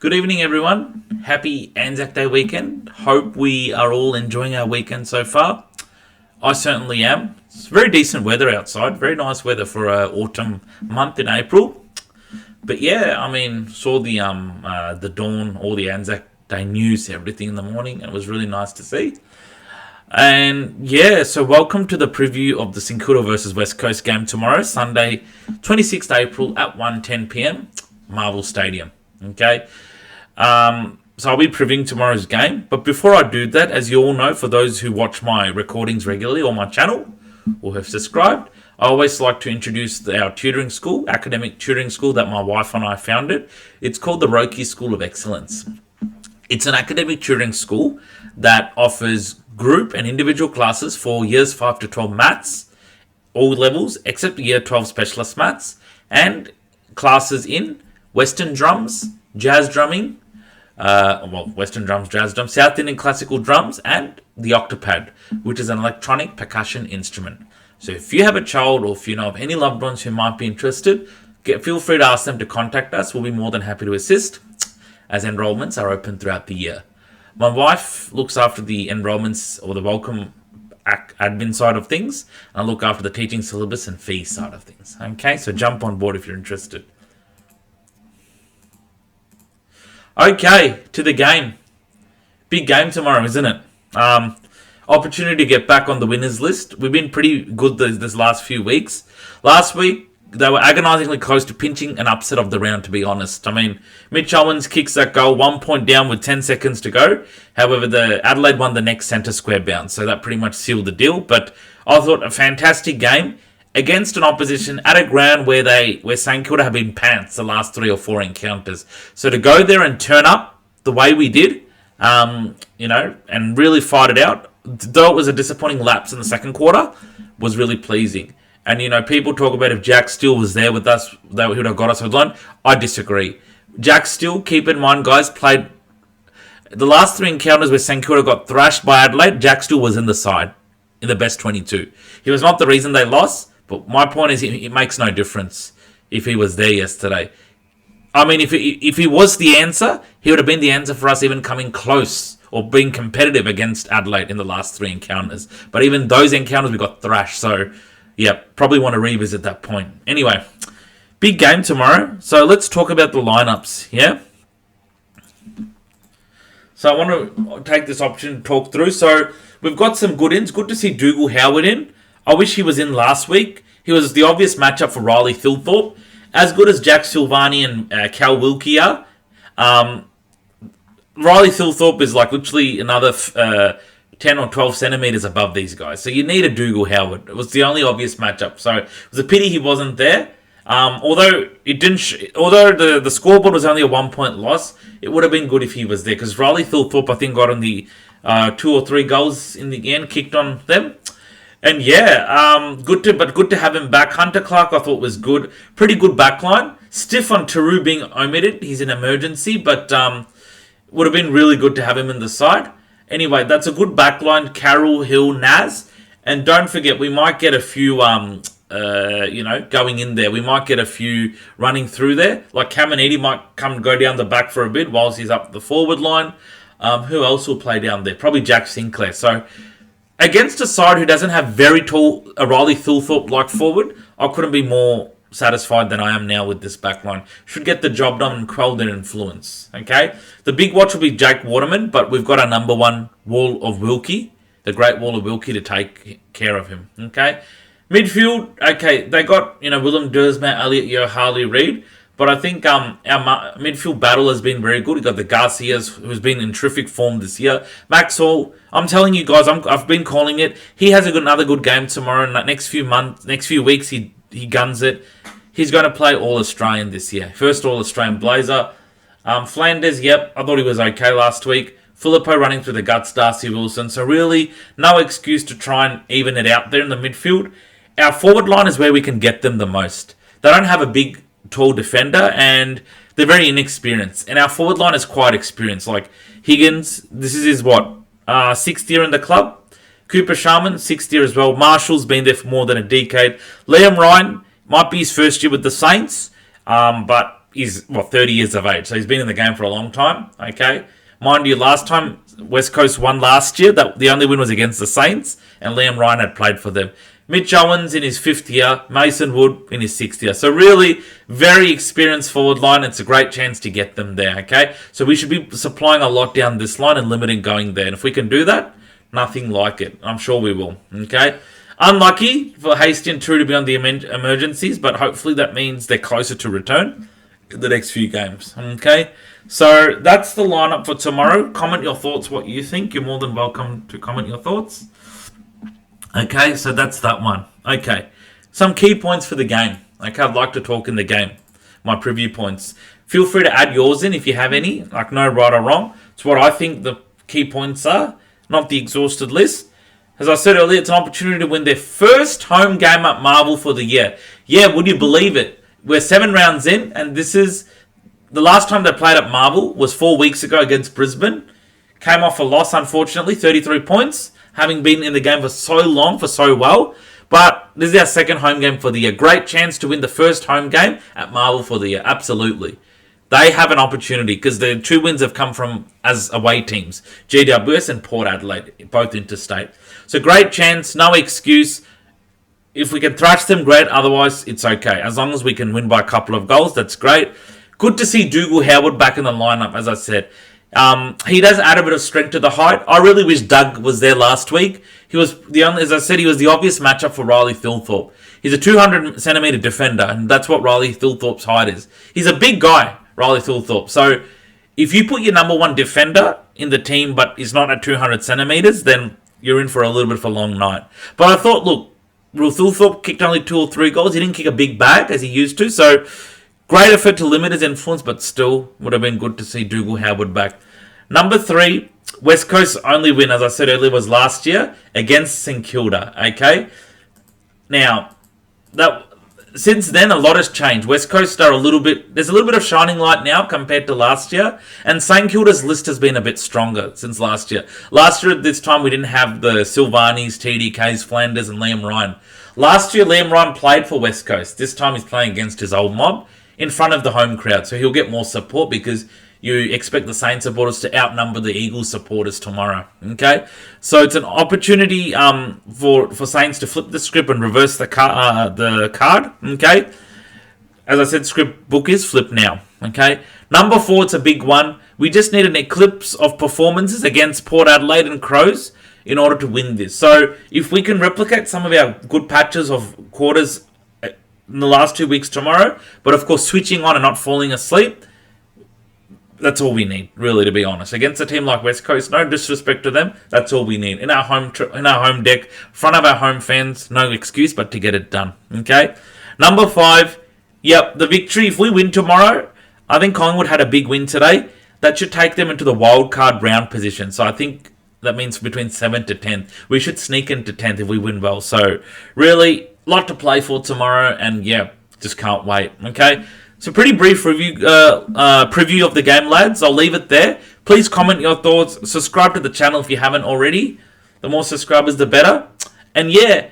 Good evening, everyone. Happy Anzac Day weekend. Hope we are all enjoying our weekend so far. I certainly am. It's very decent weather outside. Very nice weather for an autumn month in April. But yeah, saw the dawn, all the Anzac Day news, everything in the morning, and it was really nice to see. And yeah, so welcome to the preview of the St Kilda versus West Coast game tomorrow, Sunday, 26th April at 1:10 p.m. Marvel Stadium. Okay. So I'll be previewing tomorrow's game. But before I do that, as you all know, for those who watch my recordings regularly on my channel or have subscribed, I always like to introduce our tutoring school, academic tutoring school that my wife and I founded. It's called the Roki School of Excellence. It's an academic tutoring school that offers group and individual classes for years 5 to 12 maths, all levels except year 12 specialist maths, and classes in Western drums, jazz drumming, Western drums, jazz drums, South Indian classical drums, and the octopad, which is an electronic percussion instrument. So if you have a child or if you know of any loved ones who might be interested, feel free to ask them to contact us. We'll be more than happy to assist, as enrollments are open throughout the year. My wife looks after the enrollments or the welcome admin side of things, and I look after the teaching syllabus and fees side of things. Okay, so jump on board if you're interested. Okay, to the game. Big game tomorrow, isn't it? Opportunity to get back on the winners list. We've been pretty good this last few weeks. Last week, they were agonisingly close to pinching an upset of the round, to be honest. Mitch Owens kicks that goal 1 point down with 10 seconds to go. However, the Adelaide won the next centre square bounce, so that pretty much sealed the deal. But I thought a fantastic game against an opposition at a ground where St Kilda have been pants the last 3 or 4 encounters. So to go there and turn up the way we did, and really fight it out, though it was a disappointing lapse in the second quarter, was really pleasing. And, people talk about if Jack Steele was there with us, that would have got us with line. I disagree. Jack Steele, keep in mind, guys, played the last 3 encounters where St Kilda got thrashed by Adelaide. Jack Steele was in the side, in the best 22. He was not the reason they lost, but my point is it makes no difference if he was there yesterday. If he was the answer, he would have been the answer for us even coming close or being competitive against Adelaide in the last 3 encounters. But even those encounters, we got thrashed. So, yeah, probably want to revisit that point. Anyway, big game tomorrow. So let's talk about the lineups, yeah? So I want to take this opportunity to talk through. So we've got some good ins. Good to see Dougal Howard in. I wish he was in last week. He was the obvious matchup for Riley Thilthorpe. As good as Jack Silvani and Cal Wilkie are, Riley Thilthorpe is like literally another 10 or 12 centimetres above these guys. So you need a Dougal Howard. It was the only obvious matchup. So it was a pity he wasn't there. Although the scoreboard was only a 1 point loss, it would have been good if he was there. Because Riley Thilthorpe, I think, got on the 2 or 3 goals in the end, kicked on them. And yeah, good to have him back. Hunter Clark, I thought, was good. Pretty good backline. Stiff on Taru being omitted. He's an emergency, but would have been really good to have him in the side. Anyway, that's a good backline. Carroll, Hill, Naz. And don't forget, we might get a few, going in there. We might get a few running through there. Like Caminiti might go down the back for a bit whilst he's up the forward line. Who else will play down there? Probably Jack Sinclair. So against a side who doesn't have very tall Riley Thilthorpe like forward, I couldn't be more satisfied than I am now with this backline. Should get the job done and quell their influence. Okay? The big watch will be Jake Waterman, but we've got our number one wall of Wilkie, the great wall of Wilkie, to take care of him. Okay? Midfield, okay, they got, Willem Dersma, Elliot Yeo, Harley Reid, but I think our midfield battle has been very good. We've got the Garcias, who's been in terrific form this year. Maxwell, I'm telling you guys, I've been calling it. He has another good game tomorrow. In the next few weeks, he guns it. He's going to play All-Australian this year. First All-Australian Blazer. Flanders, yep, I thought he was okay last week. Filippo running through the guts, Darcy Wilson. So really, no excuse to try and even it out there in the midfield. Our forward line is where we can get them the most. They don't have a big, tall defender, and they're very inexperienced. And our forward line is quite experienced. Like Higgins, this is his, 6th year in the club. Cooper Sharman, 6th year as well. Marshall's been there for more than a decade. Liam Ryan might be his first year with the Saints, but he's 30 years of age, so he's been in the game for a long time. Okay, mind you, last time West Coast won last year, that the only win was against the Saints, and Liam Ryan had played for them. Mitch Owens in his 5th year, Mason Wood in his 6th year. So really, very experienced forward line. It's a great chance to get them there, okay? So we should be supplying a lot down this line and limiting going there. And if we can do that, nothing like it. I'm sure we will, okay? Unlucky for Hasty and True to be on the emergencies, but hopefully that means they're closer to return in the next few games, okay? So that's the lineup for tomorrow. Comment your thoughts, what you think. You're more than welcome to comment your thoughts. Okay, so that's that one. Okay, some key points for the game. Okay, I'd like to talk in the game. My preview points. Feel free to add yours in if you have any. Like, no right or wrong. It's what I think the key points are, not the exhausted list. As I said earlier, it's an opportunity to win their first home game at Marvel for the year. Yeah, would you believe it? We're 7 rounds in, and this is... The last time they played at Marvel was 4 weeks ago against Brisbane. Came off a loss, unfortunately, 33 points. Having been in the game for so long, for so well. But this is our second home game for the year. Great chance to win the first home game at Marvel for the year. Absolutely. They have an opportunity because the 2 wins have come from as away teams. GWS and Port Adelaide, both interstate. So great chance, no excuse. If we can thrash them, great. Otherwise, it's okay. As long as we can win by a couple of goals, that's great. Good to see Dougal Howard back in the lineup, as I said. He does add a bit of strength to the height. I really wish Doug was there last week. He was as I said, he was the obvious matchup for Riley Thilthorpe. He's a 200cm defender, and that's what Riley Thilthorpe's height is. He's a big guy, Riley Thilthorpe. So if you put your number 1 defender in the team, but he's not at 200cm, then you're in for a little bit of a long night. But I thought, look, Thilthorpe kicked only 2 or 3 goals. He didn't kick a big bag as he used to, so great effort to limit his influence, but still would have been good to see Dougal Howard back. Number 3, West Coast's only win, as I said earlier, was last year against St Kilda. Okay, now since then a lot has changed. West Coast are there's a little bit of shining light now compared to last year, and St Kilda's list has been a bit stronger since last year. Last year at this time we didn't have the Silvanis, TDKs, Flanders, and Liam Ryan. Last year Liam Ryan played for West Coast. This time he's playing against his old mob in front of the home crowd, so he'll get more support because you expect the Saints supporters to outnumber the Eagles supporters tomorrow. Okay, so it's an opportunity for Saints to flip the script and reverse the card. Okay, as I said, script book is flip now. Okay, number 4, it's a big one. We just need an eclipse of performances against Port Adelaide and Crows in order to win this. So if we can replicate some of our good patches of quarters in the last 2 weeks tomorrow, but of course switching on and not falling asleep, that's all we need, really, to be honest. Against a team like West Coast, no disrespect to them, that's all we need. In our home deck, front of our home fans, no excuse but to get it done. Okay? Number 5, yep, the victory. If we win tomorrow, I think Collingwood had a big win today. That should take them into the wild card round position. So I think that means between 7th to 10th. We should sneak into 10th if we win well. So really, a lot to play for tomorrow, and yeah, just can't wait. Okay? So pretty brief preview of the game, lads. I'll leave it there. Please comment your thoughts. Subscribe to the channel if you haven't already. The more subscribers, the better. And yeah,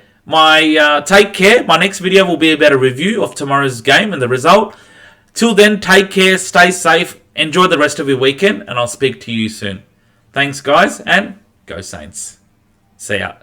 take care. My next video will be about a review of tomorrow's game and the result. Till then, take care, stay safe, enjoy the rest of your weekend, and I'll speak to you soon. Thanks, guys, and go Saints. See ya.